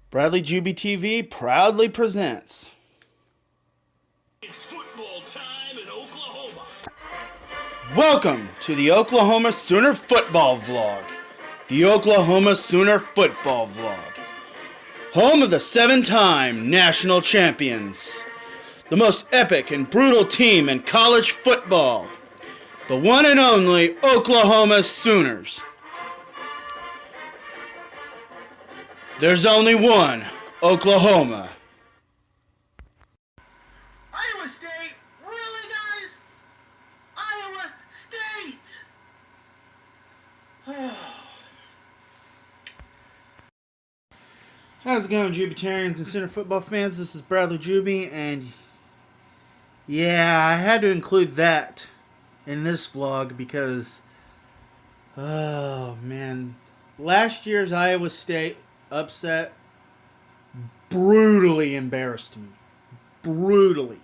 Bradley Juby TV proudly presents. It's football time in Oklahoma. Welcome to the Oklahoma Sooner Football Vlog. The Oklahoma Sooner Football Vlog. Home of the 7-time national champions. The most epic and brutal team in college football. The one and only Oklahoma Sooners. There's only one Oklahoma. Iowa State? Really, guys? Iowa State! How's it going, Jubitarians and Sooner football fans? This is Bradley Juby, and yeah, I had to include that in this vlog because, oh man, last year's Iowa State upset brutally embarrassed me. Brutally.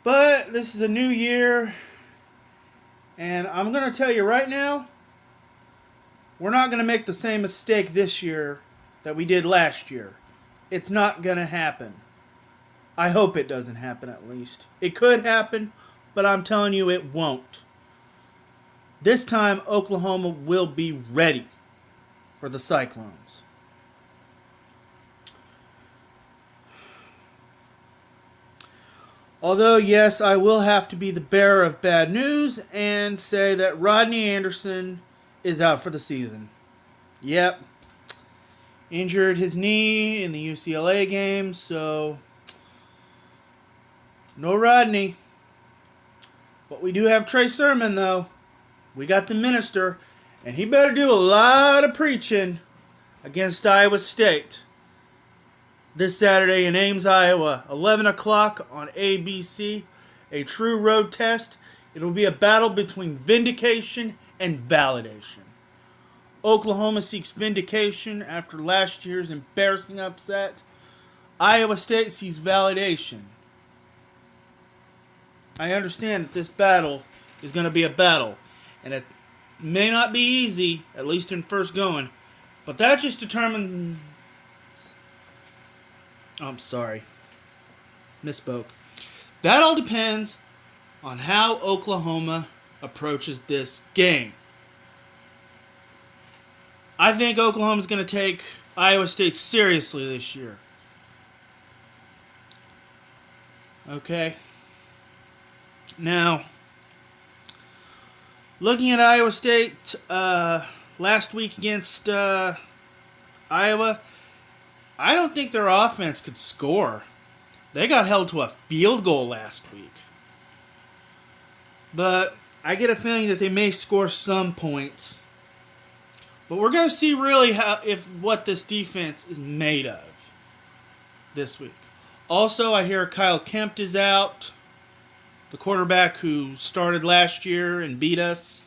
But this is a new year, and I'm going to tell you right now, we're not going to make the same mistake this year that we did last year. It's not going to happen. I hope it doesn't happen, at least. It could happen, but I'm telling you it won't. This time, Oklahoma will be ready for the Cyclones. Although, yes, I will have to be the bearer of bad news and say that Rodney Anderson is out for the season. Yep. Injured his knee in the UCLA game, so no Rodney. But we do have Trey Sermon, though. We got the minister, and he better do a lot of preaching against Iowa State this Saturday in Ames, Iowa, 11 o'clock on ABC, a true road test. It'll be a battle between vindication and validation. Oklahoma seeks vindication after last year's embarrassing upset. Iowa State seeks validation. I understand that this battle is going to be a battle, and it may not be easy, at least in first going, but that just determines... I'm sorry. Misspoke. That all depends on how Oklahoma approaches this game. I think Oklahoma's going to take Iowa State seriously this year. Okay. Now, looking at Iowa State last week against Iowa, I don't think their offense could score. They got held to a field goal last week. But I get a feeling that they may score some points. But we're going to see really what this defense is made of this week. Also, I hear Kyle Kempt is out. The quarterback who started last year and beat us.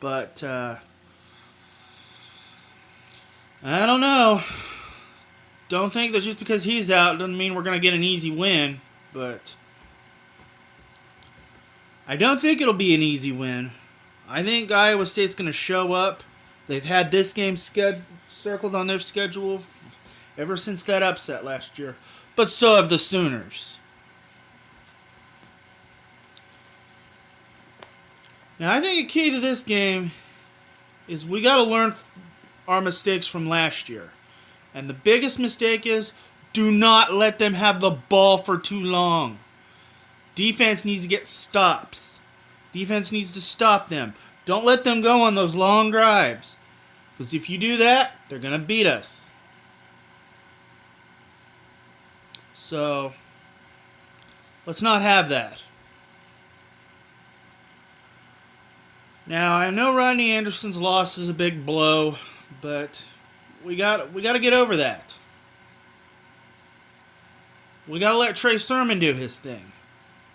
But I don't know. Don't think that just because he's out doesn't mean we're going to get an easy win. But I don't think it'll be an easy win. I think Iowa State's going to show up. They've had this game circled on their schedule ever since that upset last year. But so have the Sooners. Now, I think a key to this game is we got to learn our mistakes from last year. And the biggest mistake is do not let them have the ball for too long. Defense needs to get stops. Defense needs to stop them. Don't let them go on those long drives. Because if you do that, they're going to beat us. So, let's not have that. Now, I know Rodney Anderson's loss is a big blow, but we got to get over that. We got to let Trey Sermon do his thing.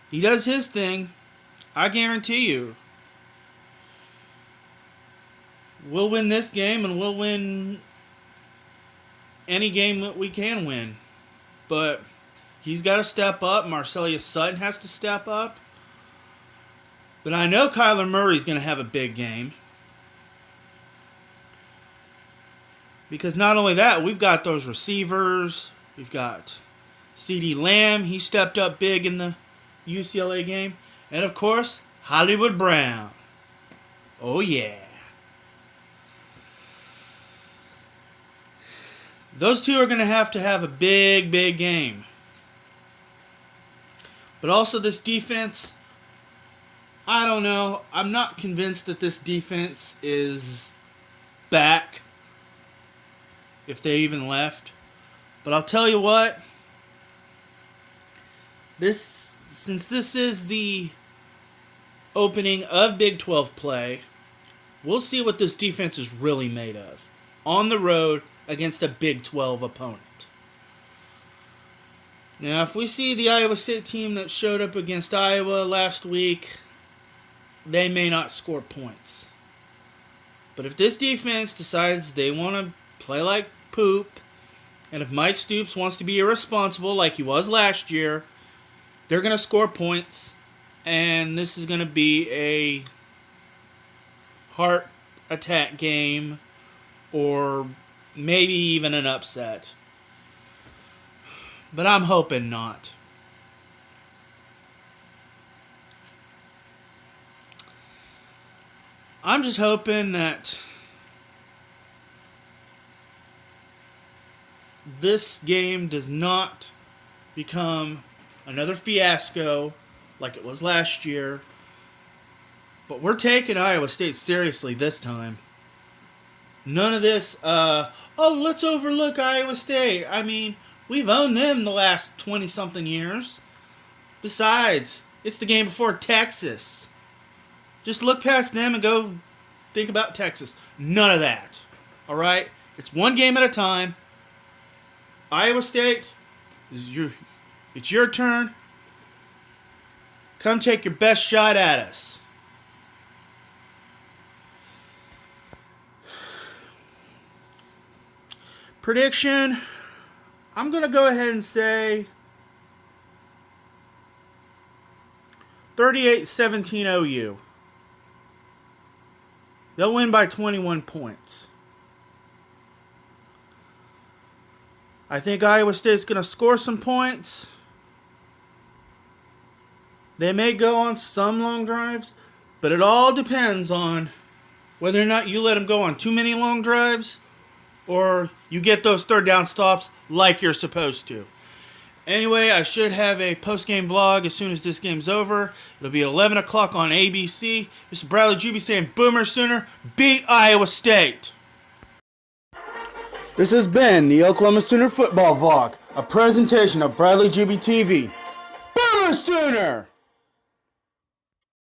He does his thing, I guarantee you, we'll win this game and we'll win any game that we can win. But he's got to step up. Marcellus Sutton has to step up. But I know Kyler Murray's going to have a big game. Because not only that, we've got those receivers. We've got CeeDee Lamb. He stepped up big in the UCLA game. And, of course, Hollywood Brown. Oh, yeah. Those two are going to have a big, big game. But also this defense, I don't know. I'm not convinced that this defense is back, if they even left. But I'll tell you what, since this is the opening of Big 12 play, we'll see what this defense is really made of on the road against a Big 12 opponent. Now, if we see the Iowa State team that showed up against Iowa last week, they may not score points. But if this defense decides they want to play like poop, and if Mike Stoops wants to be irresponsible like he was last year, they're going to score points, and this is going to be a heart attack game, or maybe even an upset. But I'm hoping not. I'm just hoping that this game does not become another fiasco like it was last year. But we're taking Iowa State seriously this time. None of this, let's overlook Iowa State. I mean, we've owned them the last 20-something years. Besides, it's the game before Texas. Just look past them and go think about Texas. None of that. All right? It's one game at a time. Iowa State, it's your turn. Come take your best shot at us. Prediction, I'm going to go ahead and say 38-17 OU. They'll win by 21 points. I think Iowa State's going to score some points. They may go on some long drives, but it all depends on whether or not you let them go on too many long drives or you get those third down stops like you're supposed to. Anyway, I should have a post-game vlog as soon as this game's over. It'll be at 11 o'clock on ABC. This is Bradley Juby saying Boomer Sooner, beat Iowa State. This has been the Oklahoma Sooner Football Vlog, a presentation of Bradley Juby TV. Boomer Sooner!